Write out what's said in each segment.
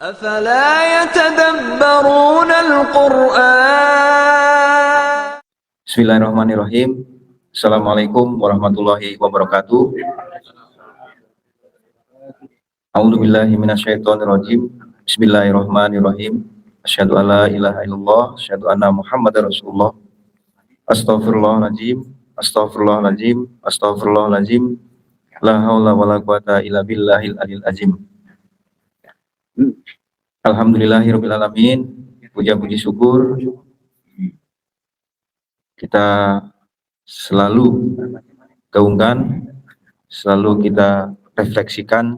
أفلا يتدبرون القرآن. Bismillahirrahmanirrahim. Assalamualaikum warahmatullahi wabarakatuh. A'udzubillahi minasyaitonirrajim. Bismillahirrahmanirrahim. Asyhadu alla ilaha illallah, asyhadu anna Muhammadar Rasulullah. Astaghfirullahaladzim, astaghfirullahaladzim, astaghfirullahaladzim. La haula wala quwata illa billahil aliyil azim. Alhamdulillahirabbil alamin. Puja-puji syukur kita selalu gaungkan, selalu kita refleksikan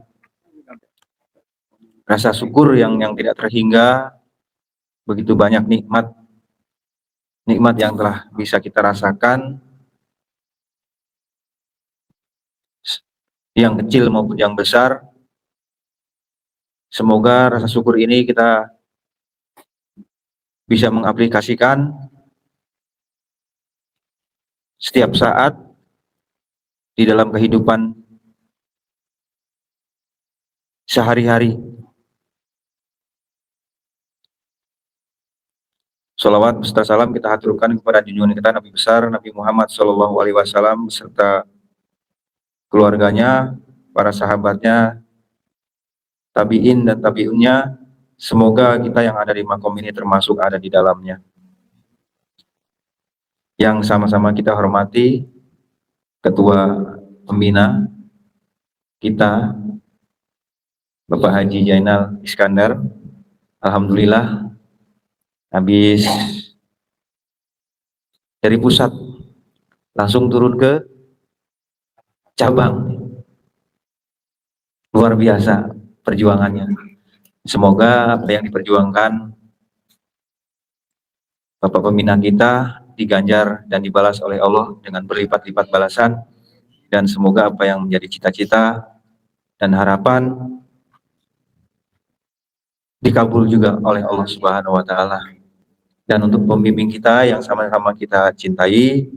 rasa syukur yang tidak terhingga. Begitu banyak nikmat yang telah bisa kita rasakan, yang kecil maupun yang besar. Semoga rasa syukur ini kita bisa mengaplikasikan setiap saat di dalam kehidupan sehari-hari. Sholawat beserta salam kita haturkan kepada junjungan kita Nabi besar Nabi Muhammad SAW beserta keluarganya, para sahabatnya, tabi'in dan tabi'unnya. Semoga kita yang ada di makom ini termasuk ada di dalamnya. Yang sama-sama kita hormati Ketua Pembina kita, Bapak Haji Jainal Iskandar. Alhamdulillah, habis dari pusat langsung turun ke cabang. Luar biasa perjuangannya. Semoga apa yang diperjuangkan Bapak Pembina kita diganjar dan dibalas oleh Allah dengan berlipat-lipat balasan, dan semoga apa yang menjadi cita-cita dan harapan dikabul juga oleh Allah Subhanahu wa taala. Dan untuk pembimbing kita yang sama-sama kita cintai,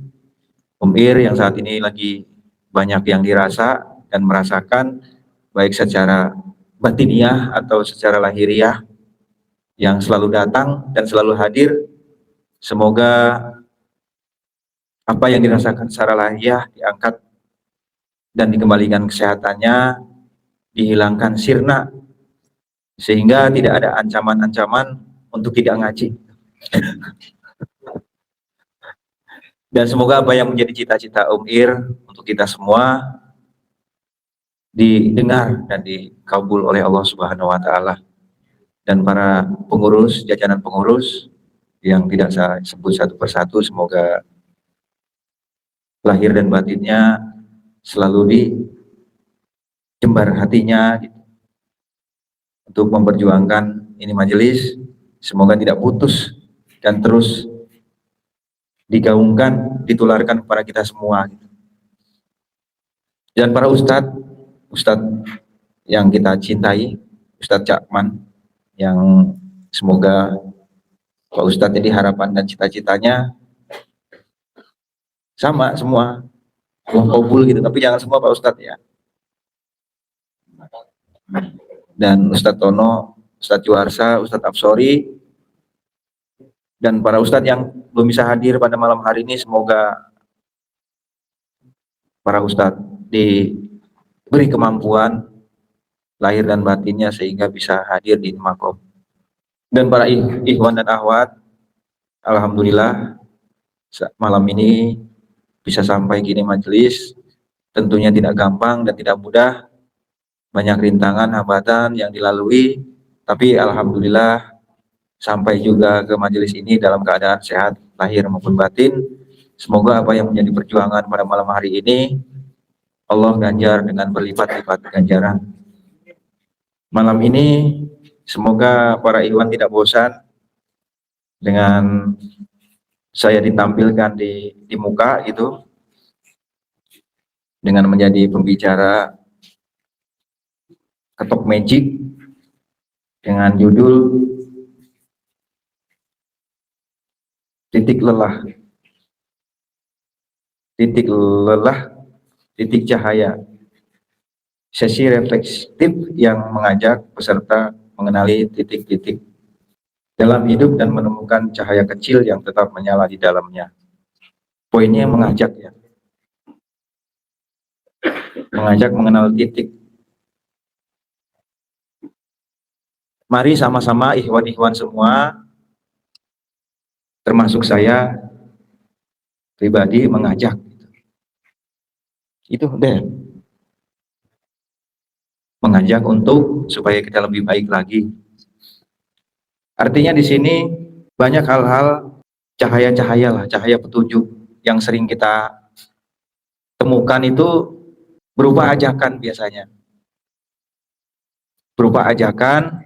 Om Ir, yang saat ini lagi banyak yang dirasa dan merasakan, baik secara batiniah atau secara lahiriah, yang selalu datang dan selalu hadir. Semoga apa yang dirasakan secara lahiriah diangkat dan dikembalikan kesehatannya, dihilangkan sirna, sehingga tidak ada ancaman-ancaman untuk tidak ngaji. Dan semoga apa yang menjadi cita-cita Om Ir untuk kita semua didengar dan dikabul oleh Allah Subhanahu wa taala. Dan para pengurus, jajaran pengurus yang tidak saya sebut satu persatu, semoga lahir dan batinnya selalu dijembar hatinya gitu, untuk memperjuangkan ini majelis. Semoga tidak putus dan terus digaungkan, ditularkan kepada kita semua gitu. Dan para ustadz yang kita cintai, Ustadz Cakman, yang semoga Pak Ustadz jadi harapan dan cita-citanya sama semua, kabul gitu, tapi jangan semua Pak Ustadz ya. Dan Ustadz Tono, Ustadz Juarsa, Ustadz Afsori, dan para Ustadz yang belum bisa hadir pada malam hari ini, semoga para Ustadz diberi kemampuan lahir dan batinnya sehingga bisa hadir di makom. Dan para ikhwan dan akhwat, alhamdulillah malam ini bisa sampai gini majelis. Tentunya tidak gampang dan tidak mudah, banyak rintangan, hambatan yang dilalui, tapi alhamdulillah sampai juga ke majelis ini dalam keadaan sehat lahir maupun batin. Semoga apa yang menjadi perjuangan pada malam hari ini Allah ganjar dengan berlipat-lipat ganjaran. Malam ini semoga para ikhwan tidak bosan dengan saya ditampilkan di muka itu dengan menjadi pembicara ketok magic dengan judul titik lelah, titik cahaya. Sesi refleksif yang mengajak peserta mengenali titik-titik dalam hidup dan menemukan cahaya kecil yang tetap menyala di dalamnya. Poinnya mengajak ya, mengajak mengenal titik. Mari sama-sama ikhwan-ikhwan semua, termasuk saya pribadi mengajak. Itu deh, mengajak untuk supaya kita lebih baik lagi. Artinya di sini banyak hal-hal cahaya-cahaya lah, cahaya petunjuk yang sering kita temukan itu berupa ajakan biasanya. Berupa ajakan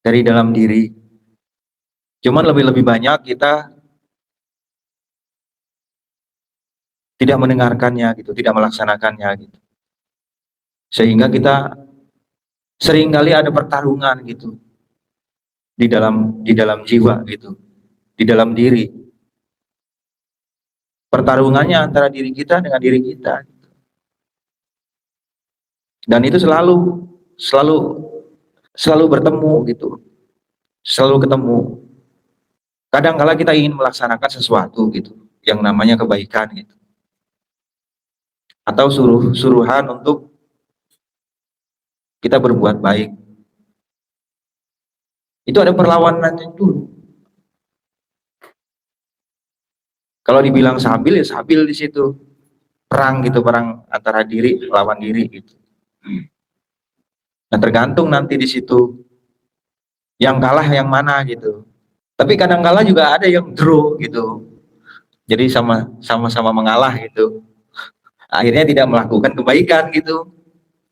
dari dalam diri. Cuman lebih-lebih banyak kita tidak mendengarkannya gitu, tidak melaksanakannya gitu. Sehingga kita seringkali ada pertarungan gitu di dalam jiwa gitu, di dalam diri. Pertarungannya antara diri kita dengan diri kita. Dan itu selalu selalu selalu bertemu gitu. Selalu ketemu. Kadang-kala kita ingin melaksanakan sesuatu gitu, yang namanya kebaikan gitu. Atau suruhan untuk kita berbuat baik. Itu ada perlawanan dulu. Kalau dibilang sabil ya sabil di situ. Perang gitu, perang antara diri lawan diri gitu. Nah, tergantung nanti di situ yang kalah yang mana gitu. Tapi kadang-kala juga ada yang draw gitu. Jadi sama-sama mengalah gitu. Akhirnya tidak melakukan kebaikan gitu.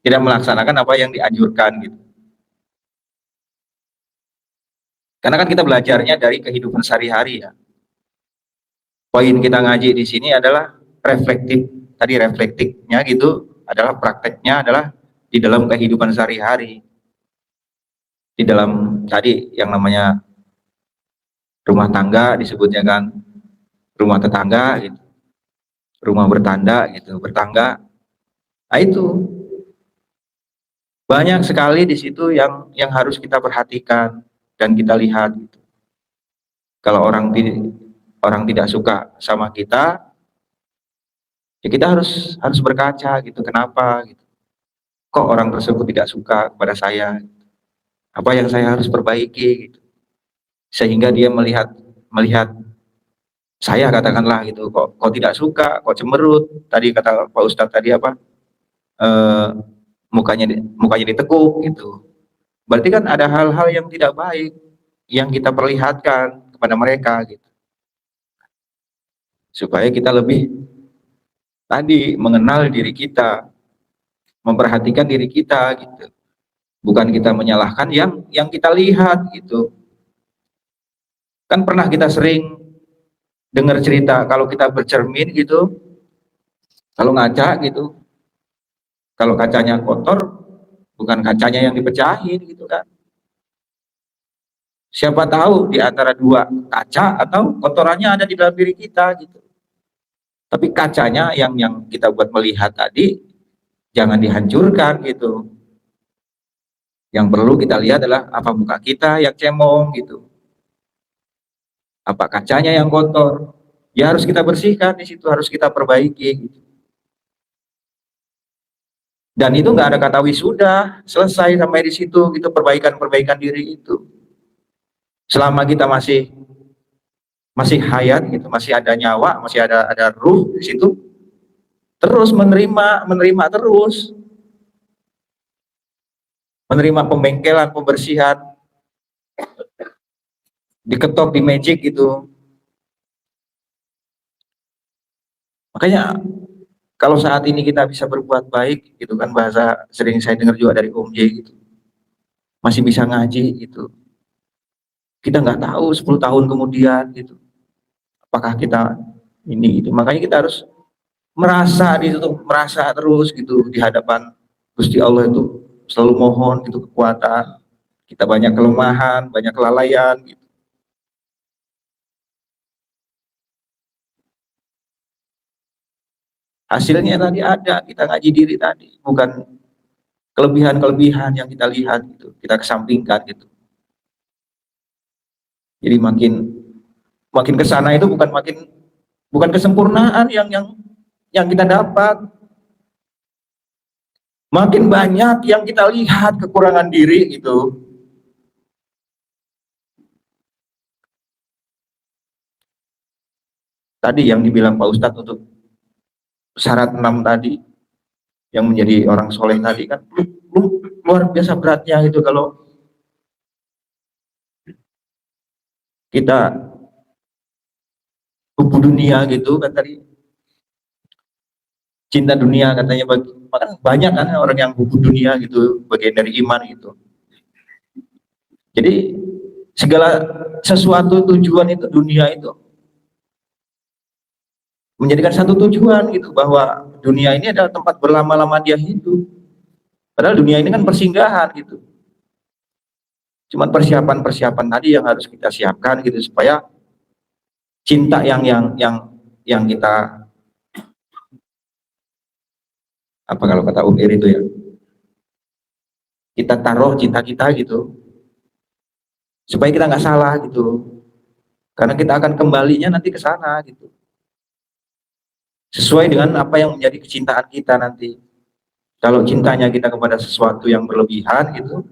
Tidak melaksanakan apa yang dianjurkan gitu. Karena kan kita belajarnya dari kehidupan sehari-hari ya. Poin kita ngaji di sini adalah reflektif. Tadi reflektifnya gitu adalah prakteknya adalah di dalam kehidupan sehari-hari. Di dalam tadi yang namanya rumah tangga disebutnya kan rumah tetangga gitu, rumah bertanda gitu, bertangga. Nah, itu banyak sekali di situ yang harus kita perhatikan dan kita lihat gitu. Kalau orang tidak suka sama kita, ya kita harus berkaca gitu. Kenapa gitu? Kok orang tersebut tidak suka kepada saya? Apa yang saya harus perbaiki gitu. Sehingga dia melihat melihat saya katakanlah gitu, kok tidak suka, kok cemberut. Tadi kata Pak Ustadz tadi apa? Eh, mukanya ditekuk gitu. Berarti kan ada hal-hal yang tidak baik yang kita perlihatkan kepada mereka gitu. Supaya kita lebih tadi mengenal diri kita, memperhatikan diri kita gitu. Bukan kita menyalahkan yang kita lihat gitu. Kan pernah kita sering dengar cerita kalau kita bercermin gitu, kalau ngaca gitu, kalau kacanya kotor bukan kacanya yang dipecahin gitu kan. Siapa tahu di antara dua kaca atau kotorannya ada di dalam diri kita gitu. Tapi kacanya yang kita buat melihat tadi jangan dihancurkan gitu. Yang perlu kita lihat adalah apa muka kita yang cemong gitu. Apa kacanya yang kotor. Ya harus kita bersihkan di situ, harus kita perbaiki gitu. Dan itu nggak ada kata wisuda, selesai sampai di situ gitu perbaikan-perbaikan diri itu. Selama kita masih hayat gitu, masih ada nyawa, masih ada ruh di situ, terus menerima terus, menerima pembengkelan, pembersihan, diketok di magic gitu. Makanya kalau saat ini kita bisa berbuat baik gitu kan, bahasa sering saya dengar juga dari Om J gitu, masih bisa ngaji gitu, kita nggak tahu 10 tahun kemudian gitu apakah kita ini gitu. Makanya kita harus merasa di situ, merasa terus gitu di hadapan Gusti Allah itu, selalu mohon gitu kekuatan. Kita banyak kelemahan, banyak kelalaian gitu. Hasilnya tadi ada, kita ngaji diri tadi, bukan kelebihan-kelebihan yang kita lihat gitu, kita kesampingkan gitu. Jadi makin makin ke sana itu bukan kesempurnaan yang kita dapat. Makin banyak yang kita lihat kekurangan diri gitu. Tadi yang dibilang Pak Ustadz untuk syarat 6 tadi, yang menjadi orang soleh tadi kan luar biasa beratnya gitu kalau kita hubu dunia gitu kan tadi, cinta dunia katanya, banyak kan orang yang hubu dunia gitu, bagian dari iman gitu. Jadi segala sesuatu tujuan itu, dunia itu menjadikan satu tujuan gitu, bahwa dunia ini adalah tempat berlama-lama dia hidup. Padahal dunia ini kan persinggahan gitu. Cuman persiapan-persiapan tadi yang harus kita siapkan gitu, supaya cinta yang kita, apa kalau kata UIR itu ya, kita taruh cinta kita gitu, supaya kita nggak salah gitu. Karena kita akan kembalinya nanti ke sana gitu. Sesuai dengan apa yang menjadi kecintaan kita nanti. Kalau cintanya kita kepada sesuatu yang berlebihan gitu,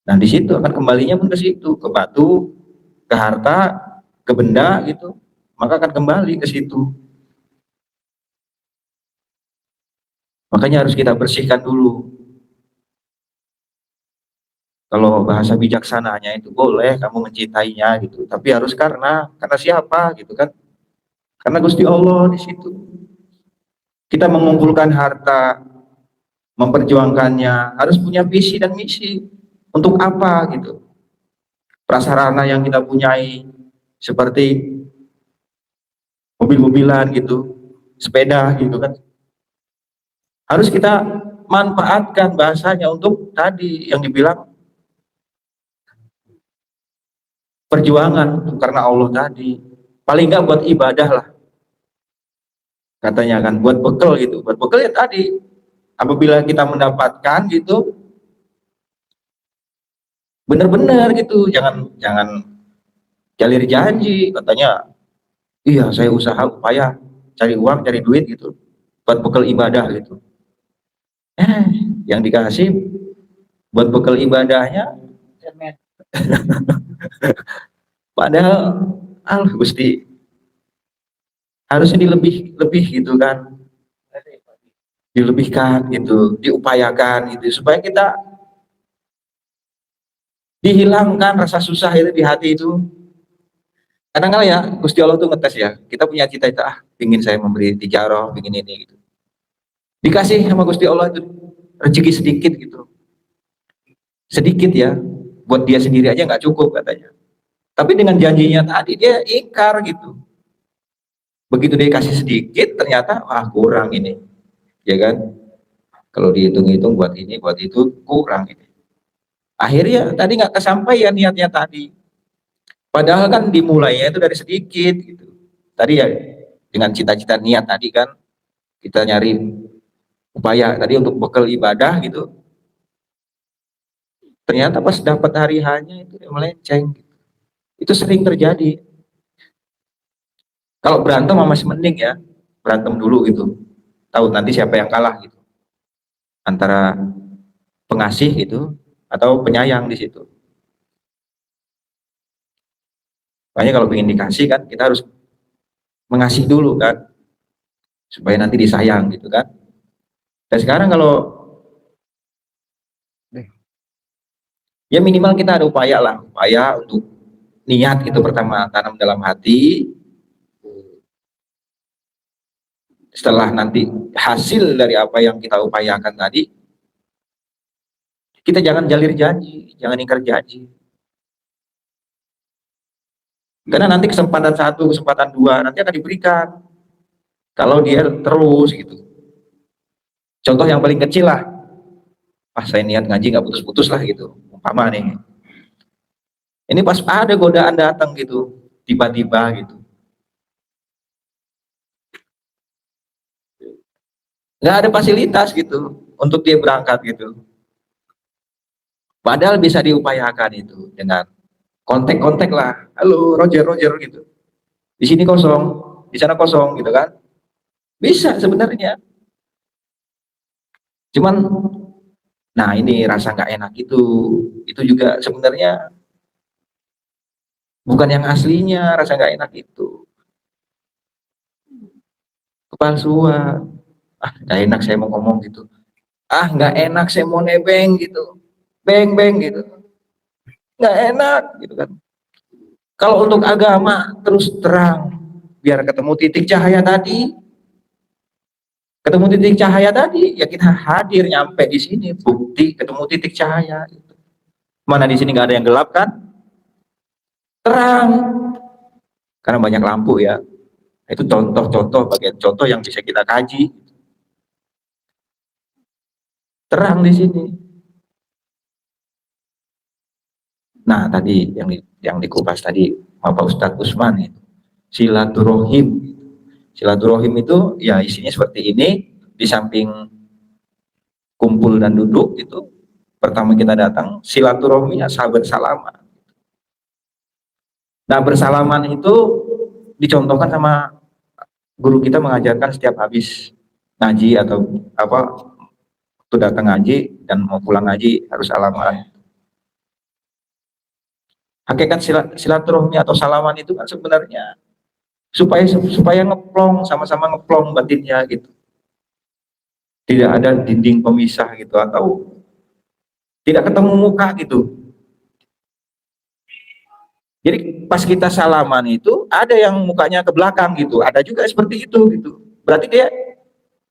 nah di situ akan kembalinya pun ke situ, ke batu, ke harta, ke benda gitu, maka akan kembali ke situ. Makanya harus kita bersihkan dulu. Kalau bahasa bijaksananya itu boleh kamu mencintainya gitu, tapi harus karena siapa gitu kan? Karena Gusti Allah di situ. Kita mengumpulkan harta, memperjuangkannya, harus punya visi dan misi. Untuk apa gitu? Prasarana yang kita punyai seperti mobil-mobilan gitu, sepeda gitu kan. Harus kita manfaatkan bahasanya untuk tadi yang dibilang perjuangan karena Allah tadi. Paling nggak buat ibadah lah. Katanya kan buat bekal gitu. Buat bekal ya tadi. Apabila kita mendapatkan gitu, benar-benar gitu, jangan jangan jalir janji katanya, iya saya usaha upaya cari uang cari duit gitu buat bekal ibadah gitu, yang dikasih buat bekal ibadahnya padahal Gusti harusnya lebih gitu kan, dilebihkan gitu, diupayakan gitu, supaya kita dihilangkan rasa susah itu di hati itu. Kadang-kadang ya Gusti Allah tuh ngetes ya, kita punya cita-cita, ingin saya memberi tijarah, ingin ini gitu, dikasih sama Gusti Allah itu rezeki sedikit gitu, sedikit ya, buat dia sendiri aja nggak cukup katanya, tapi dengan janjinya tadi dia ingkar gitu. Begitu dia kasih sedikit, ternyata wah kurang ini, ya kan? Kalau dihitung-hitung buat ini buat itu kurang ini, akhirnya tadi nggak kesampaian niatnya tadi, padahal kan dimulainya itu dari sedikit gitu. Tadi ya dengan cita-cita niat tadi kan, kita nyari upaya tadi untuk bekal ibadah gitu, ternyata pas dapat hari hanya itu melenceng gitu. Itu sering terjadi. Kalau berantem masih mending ya, berantem dulu gitu, tahu nanti siapa yang kalah gitu, antara pengasih gitu atau penyayang di situ. Makanya kalau ingin dikasih kan kita harus mengasih dulu kan, supaya nanti disayang gitu kan. Dan sekarang kalau ya minimal kita ada upaya lah, upaya untuk niat itu pertama tanam dalam hati. Setelah nanti hasil dari apa yang kita upayakan tadi, kita jangan jalir janji, jangan ingkar janji. Karena nanti kesempatan satu, kesempatan dua nanti akan diberikan. Kalau dia terus gitu. Contoh yang paling kecil lah, saya niat ngaji nggak putus-putus lah gitu, umpama nih. Ini pas ada godaan datang gitu, tiba-tiba gitu. Nggak ada fasilitas gitu. untuk dia berangkat gitu. Padahal bisa diupayakan itu dengan kontak-kontak lah. Halo Roger, Roger gitu. Di sini kosong, di sana kosong gitu kan. Bisa sebenarnya. Cuman nah ini rasa nggak enak itu juga sebenarnya bukan yang aslinya, rasa nggak enak itu kepalsuan. Ah nggak enak saya mau ngomong gitu, ah nggak enak saya mau nebeng gitu, beng beng gitu, nggak enak gitu kan. Kalau untuk agama terus terang, biar ketemu titik cahaya tadi, ketemu titik cahaya tadi ya kita hadir nyampe di sini, bukti ketemu titik cahaya. Mana di sini nggak ada yang gelap kan, terang karena banyak lampu ya. Itu contoh-contoh, bagian contoh yang bisa kita kaji. Terang di sini. Nah, tadi yang dikupas tadi Bapak Ustadz Usman itu silaturahim. Silaturahim itu ya isinya seperti ini. Di samping kumpul dan duduk itu, pertama kita datang silaturahminya sahabat salaman. Nah, bersalaman itu dicontohkan sama guru kita mengajarkan setiap habis ngaji atau apa waktu datang ngaji dan mau pulang ngaji harus salaman. Hakikat silaturahmi atau salaman itu kan sebenarnya supaya ngeplong, sama-sama ngeplong batinnya gitu. Tidak ada dinding pemisah gitu atau tidak ketemu muka gitu. Jadi pas kita salaman itu ada yang mukanya ke belakang gitu, ada juga seperti itu gitu. Berarti dia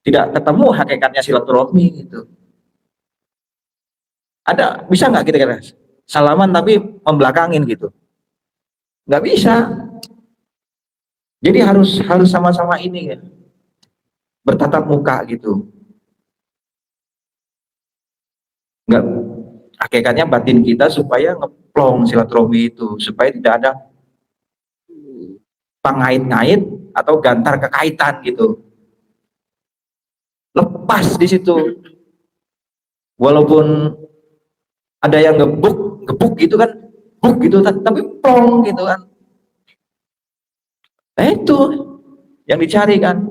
tidak ketemu hakikatnya silaturahmi gitu. Ada bisa nggak kita kira salaman tapi membelakangin gitu? Nggak bisa. Jadi harus sama-sama ini ya, bertatap muka gitu. Nggak, hakikatnya batin kita supaya ngeplong silaturahmi itu, supaya tidak ada pengait-ngait atau gantar kekaitan gitu. Lepas di situ. Walaupun ada yang gebuk gitu kan, buk gitu tapi plong gitu kan. Nah itu yang dicari kan.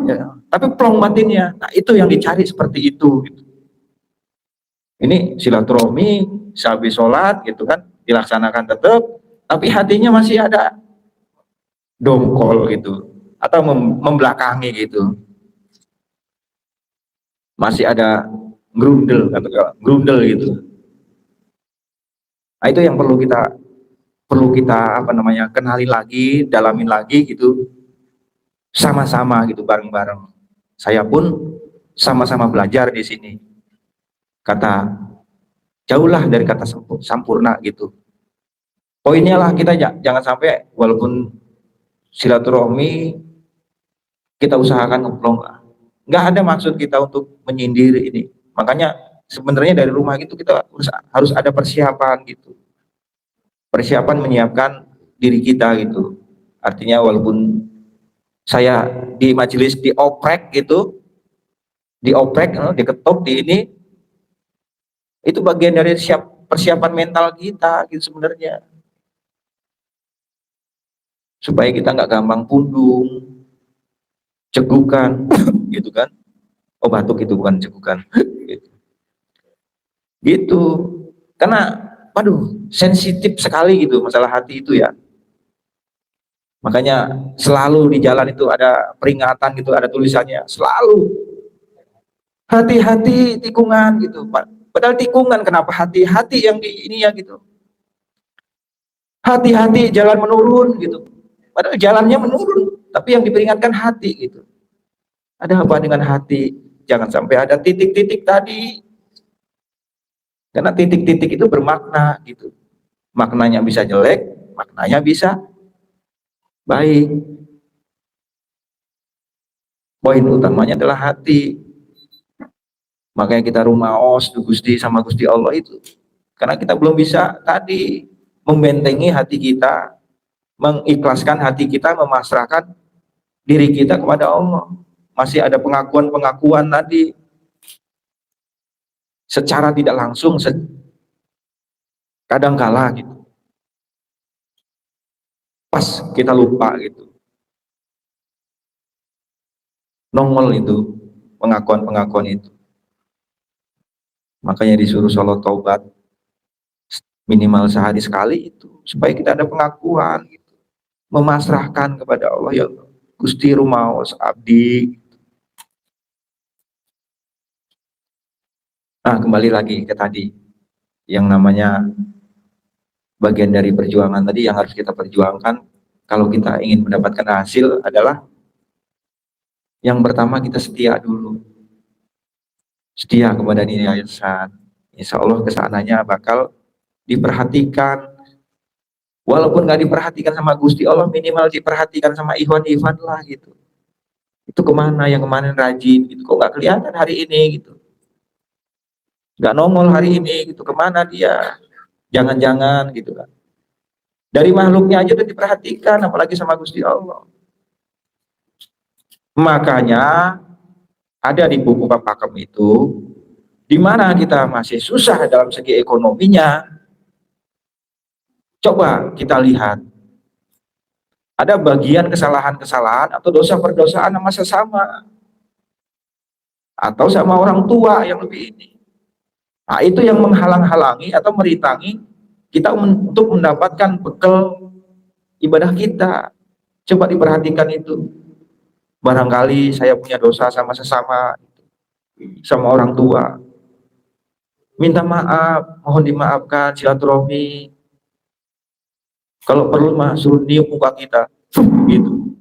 Ya, tapi plong batinnya. Nah itu yang dicari seperti itu gitu. Ini silaturahmi sehabis sholat gitu kan dilaksanakan tetap, tapi hatinya masih ada dongkol gitu atau membelakangi gitu, masih ada grundel gitu. Nah itu yang perlu kita apa namanya kenali lagi, dalamin lagi gitu, sama-sama gitu bareng-bareng. Saya pun sama-sama belajar di sini. Kata jauhlah dari kata sampurna gitu. Poinnya lah kita jangan sampai walaupun silaturahmi kita usahakan ngeplong lah. Nggak ada maksud kita untuk menyindir ini. Makanya sebenarnya dari rumah itu kita harus ada persiapan gitu. Persiapan menyiapkan diri kita gitu. Artinya walaupun saya di majelis dioprek gitu, dioprek, diketok di ini, itu bagian dari persiapan mental kita gitu sebenarnya. Supaya kita nggak gampang pundung, cegukan, gitu kan. Oh batuk itu bukan cegukan. Gitu. Karena, waduh, sensitif sekali gitu masalah hati itu ya. Makanya selalu di jalan itu ada peringatan gitu, ada tulisannya, selalu hati-hati tikungan gitu. Padahal tikungan kenapa hati-hati yang di ini ya gitu. Hati-hati jalan menurun gitu. Padahal jalannya menurun, tapi yang diperingatkan hati gitu. Ada apa dengan hati? Jangan sampai ada titik-titik tadi. Karena titik-titik itu bermakna gitu. Maknanya bisa jelek, maknanya bisa baik. Poin utamanya adalah hati. Makanya kita rumaos Gusti sama Gusti Allah itu. Karena kita belum bisa tadi membentengi hati kita, mengikhlaskan hati kita, memasrahkan diri kita kepada Allah. Masih ada pengakuan-pengakuan tadi. secara tidak langsung, kadang kala gitu, pas kita lupa gitu, nongol itu pengakuan-pengakuan itu. Makanya disuruh sholat taubat minimal sehari sekali itu, supaya kita ada pengakuan gitu. Memasrahkan kepada Allah, ya Gusti rumaos abdi. Nah, kembali lagi ke tadi, yang namanya bagian dari perjuangan tadi yang harus kita perjuangkan kalau kita ingin mendapatkan hasil adalah yang pertama kita setia dulu, setia kepada nilai yayasan. Insya Allah kesananya bakal diperhatikan, walaupun nggak diperhatikan sama Gusti Allah, minimal diperhatikan sama Ikhwan-Ikhwan lah gitu. Itu kemana yang kemarin rajin gitu, kok nggak kelihatan hari ini gitu, nggak nongol hari ini gitu, kemana dia, jangan-jangan gitu kan. Dari makhluknya aja udah diperhatikan, apalagi sama Gusti Allah. Makanya ada di buku Pak Pakem itu, di mana kita masih susah dalam segi ekonominya, coba kita lihat, ada bagian kesalahan-kesalahan atau dosa perdosaan sama sesama, atau sama orang tua yang lebih ini. Nah, itu yang menghalang-halangi atau merintangi kita untuk mendapatkan bekal ibadah kita. Coba diperhatikan itu. Barangkali saya punya dosa sama sesama, sama orang tua. Minta maaf, mohon dimaafkan, silaturahmi. Kalau perlu mah suruh niup muka kita, gitu.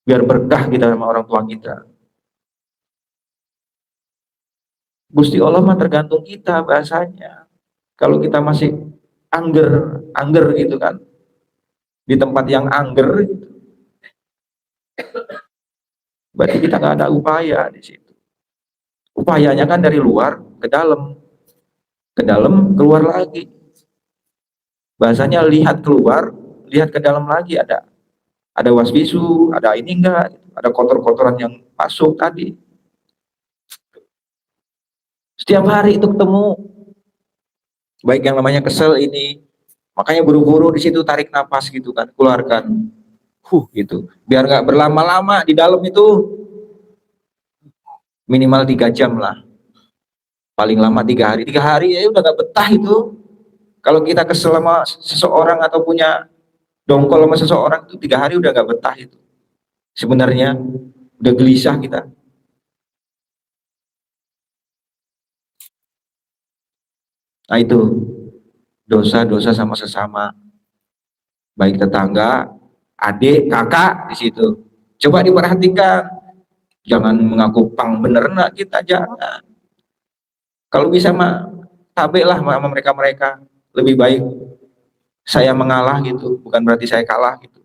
Biar berkah kita sama orang tua kita. Gusti Allah mah tergantung kita bahasanya. Kalau kita masih angger gitu kan, di tempat yang angger, gitu, berarti kita nggak ada upaya di situ. Upayanya kan dari luar ke dalam keluar lagi. Bahasanya lihat keluar, lihat ke dalam lagi, ada wasbisu, ada ini enggak, ada kotor-kotoran yang masuk tadi. Setiap hari itu ketemu, baik yang namanya kesel ini, makanya buru-buru di situ tarik napas gitu kan, keluarkan, gitu, biar nggak berlama-lama di dalam itu, minimal 3 jam lah, paling lama 3 hari. 3 hari ya udah nggak betah itu. Kalau kita kesel sama seseorang atau punya dongkol sama seseorang itu 3 hari udah nggak betah itu. Sebenarnya udah gelisah kita. Nah itu dosa-dosa sama sesama, baik tetangga, adik, kakak di situ. Coba diperhatikan, jangan mengaku pang bener nak kita, jangan. Kalau bisa mah tabe lah sama mereka-mereka. Lebih baik saya mengalah gitu, bukan berarti saya kalah gitu.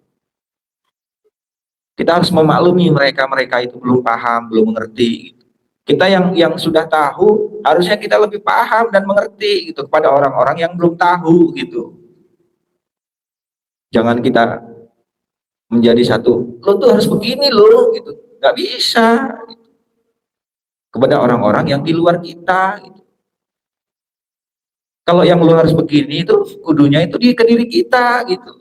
Kita harus memaklumi mereka-mereka itu belum paham, belum mengerti. Gitu. Kita yang sudah tahu, harusnya kita lebih paham dan mengerti gitu kepada orang-orang yang belum tahu gitu. Jangan kita menjadi satu, lo tuh harus begini lo gitu, nggak bisa gitu. Kepada orang-orang yang di luar kita gitu. Kalau yang lo harus begini itu kudunya itu ke diri kita gitu.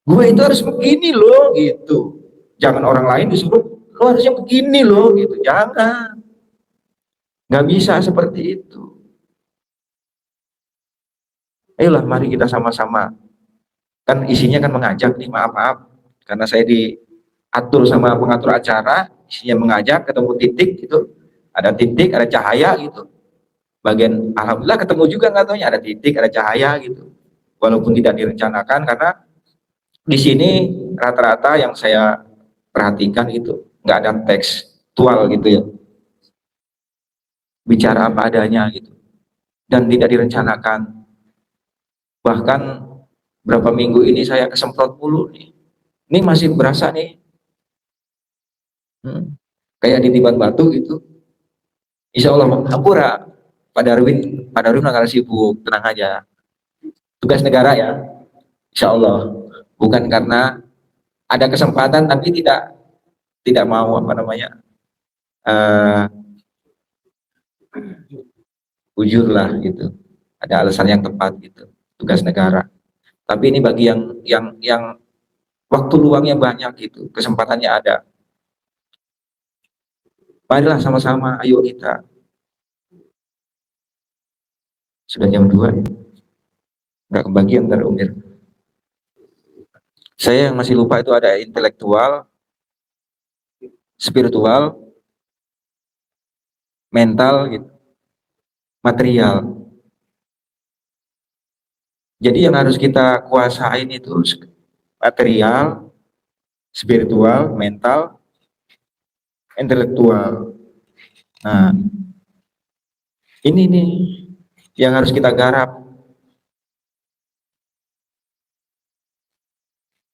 Gue itu harus begini lo gitu. Jangan orang lain disuruh lo harusnya begini lo gitu, jangan. Nggak bisa seperti itu. Ayolah mari kita sama-sama, kan isinya kan mengajak nih, maaf karena saya diatur sama pengatur acara, isinya mengajak ketemu titik gitu, ada titik, ada cahaya gitu. Bagian alhamdulillah ketemu juga, nggak taunya ada titik, ada cahaya gitu, walaupun tidak direncanakan. Karena di sini rata-rata yang saya perhatikan itu nggak ada tekstual gitu ya, bicara apa adanya gitu, dan tidak direncanakan. Bahkan berapa minggu ini saya kesemprot mulu nih, ini masih berasa nih, kayak ditiban batu gitu. Insya Allah hampura. Pak Darwin nggak sibuk, tenang aja, tugas negara ya, Insya Allah. Bukan karena ada kesempatan tapi tidak mau apa namanya, uh, ujur lah gitu. Ada alasan yang tepat gitu, tugas negara. Tapi ini bagi yang waktu luangnya banyak gitu, kesempatannya ada. Marilah sama-sama, ayo kita. Sudah jam 2 ya. Nggak kebagian ntar Umir. Saya yang masih lupa itu ada intelektual, spiritual, mental, gitu, material. Jadi yang harus kita kuasain itu material, spiritual, mental, intelektual. Nah, ini nih yang harus kita garap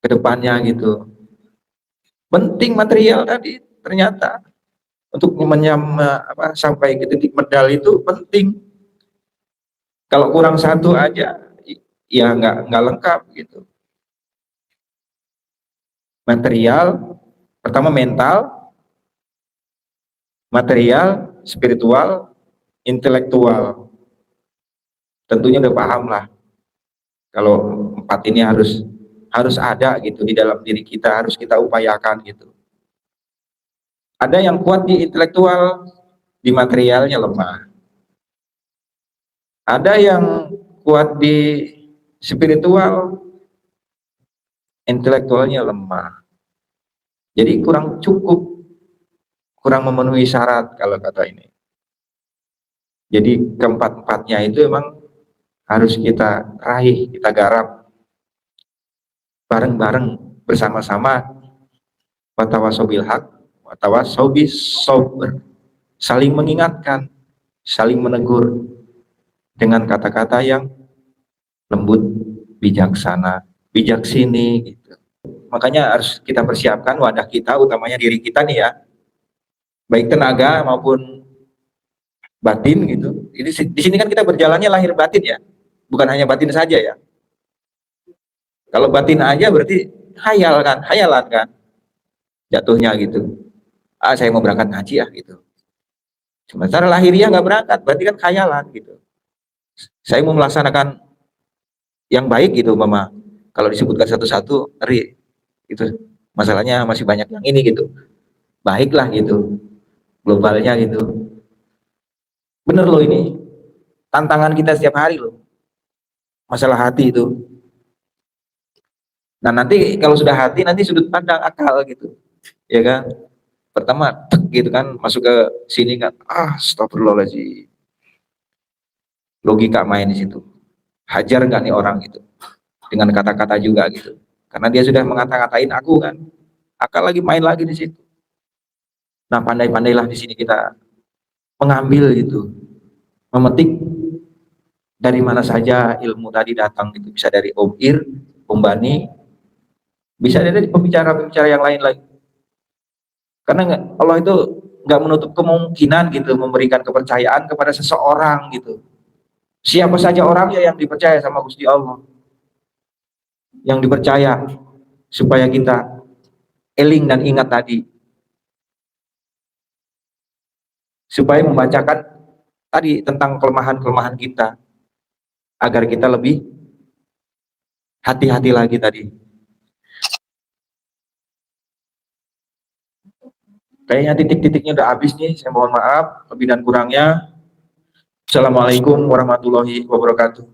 ke depannya gitu. Penting material tadi ternyata untuk sampai ke titik medal itu penting. Kalau kurang satu aja ya nggak lengkap gitu. Material, pertama mental, material, spiritual, intelektual. Tentunya udah paham lah kalau empat ini harus ada gitu di dalam diri kita, harus kita upayakan gitu. Ada yang kuat di intelektual, di materialnya lemah. Ada yang kuat di spiritual, intelektualnya lemah. Jadi kurang cukup, kurang memenuhi syarat kalau kata ini. Jadi keempat-empatnya itu emang harus kita raih, kita garap bareng-bareng bersama-sama, watawasobil haq, watawasobis sober, saling mengingatkan, saling menegur dengan kata-kata yang lembut, bijaksana, bijaksini gitu. Makanya harus kita persiapkan wadah kita, utamanya diri kita nih ya, baik tenaga maupun batin gitu. Ini di sini kan kita berjalannya lahir batin ya, bukan hanya batin saja ya. Kalau batin aja berarti hayalan kan, jatuhnya gitu. Ah, saya mau berangkat ngaji ya gitu. Sementara lahiriah nggak berangkat, berarti kan khayalan gitu. Saya mau melaksanakan yang baik gitu, Mama. Kalau disebutkan satu-satu, ngeri. Itu masalahnya masih banyak yang ini gitu. Baiklah gitu, globalnya gitu. Bener loh ini, tantangan kita setiap hari loh. Masalah hati itu. Nah nanti kalau sudah hati, nanti sudut pandang akal gitu, ya kan? Pertama, tek, gitu kan, masuk ke sini kan, astagfirullahaladzim. Logika main di situ. Hajar nggak nih orang gitu, dengan kata-kata juga gitu. Karena dia sudah mengata-katain aku kan, akal lagi main lagi di situ. Nah pandai-pandailah di sini kita mengambil gitu, memetik dari mana saja ilmu tadi datang gitu. Bisa dari Om Ir, Om Bani, bisa dari pembicara-pembicara yang lain lagi. Karena Allah itu nggak menutup kemungkinan gitu memberikan kepercayaan kepada seseorang gitu. Siapa saja orangnya yang dipercaya sama Gusti Allah, yang dipercaya supaya kita eling dan ingat tadi, supaya membacakan tadi tentang kelemahan-kelemahan kita, agar kita lebih hati-hati lagi tadi. Kayaknya titik-titiknya udah habis nih, saya mohon maaf lebih dan kurangnya. Assalamualaikum warahmatullahi wabarakatuh.